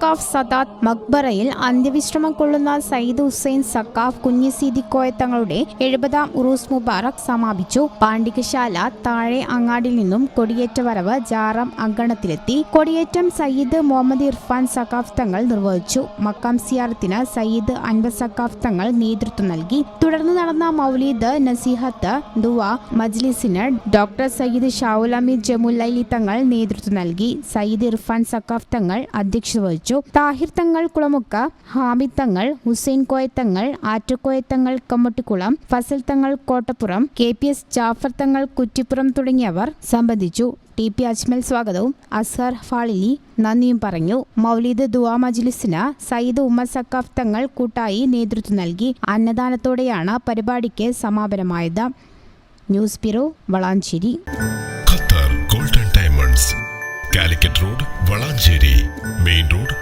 സക്കാഫ് സദാത്ത് മക്ബറയിൽ അന്ത്യവിശ്രമം കൊള്ളുന്ന സയ്യിദ് ഹുസൈൻ സക്കാഫ് കുഞ്ഞിസീതി കോയ തങ്ങളുടെ 70-ാം ഉറൂസ് മുബാറക് സമാപിച്ചു. പാണ്ഡികശാല താഴെ അങ്ങാടിയിൽ നിന്നും കൊടിയേറ്റ വരവ് ജാറം അങ്കണത്തിലെത്തി. കൊടിയേറ്റം സയ്യിദ് മുഹമ്മദ് ഇർഫാൻ സക്കാഫ് തങ്ങൾ നിർവഹിച്ചു. മക്കാം സിയാറത്തിന് സയ്യിദ് അൻവർ സക്കാഫ് തങ്ങൾ നേതൃത്വം നൽകി. തുടർന്ന് നടന്ന മൗലീദ്, നസീഹത്ത്, ദുആ മജ്ലിസിന് ഡോക്ടർ സയ്യിദ് ഷാഉൽ അമീദ് ജമുല്ലൈലി തങ്ങൾ നേതൃത്വം നൽകി. സയ്യിദ് ഇർഫാൻ സക്കാഫ് തങ്ങൾ അധ്യക്ഷത വഹിച്ചു. താഹിർ തങ്ങൾ കുളമുക്ക, ഹാമിദ് തങ്ങൾ, ഹുസൈൻ കോയത്തങ്ങൾ, ആറ്റക്കോയത്തങ്ങൾ കമ്മട്ടിക്കുളം, ഫസൽ തങ്ങൾ കോട്ടപ്പുറം, KPS ജാഫർ തങ്ങൾ കുറ്റിപ്പുറം തുടങ്ങിയവർ സംബന്ധിച്ചു. TP അജ്മൽ സ്വാഗതവും അസ്ഹർ ഫാളിലി നന്ദിയും പറഞ്ഞു. മൗലീദ് ദുആ മജ്ലിസിന് സയ്യിദ് ഉമ്മർ സക്കാഫ് തങ്ങൾ കൂട്ടായി നേതൃത്വം നൽകി. അന്നദാനത്തോടെയാണ് പരിപാടിക്ക് സമാപനമായത്. News bureau, Valanchery. Qatar golden diamonds, Calicut road, Valanchery main road,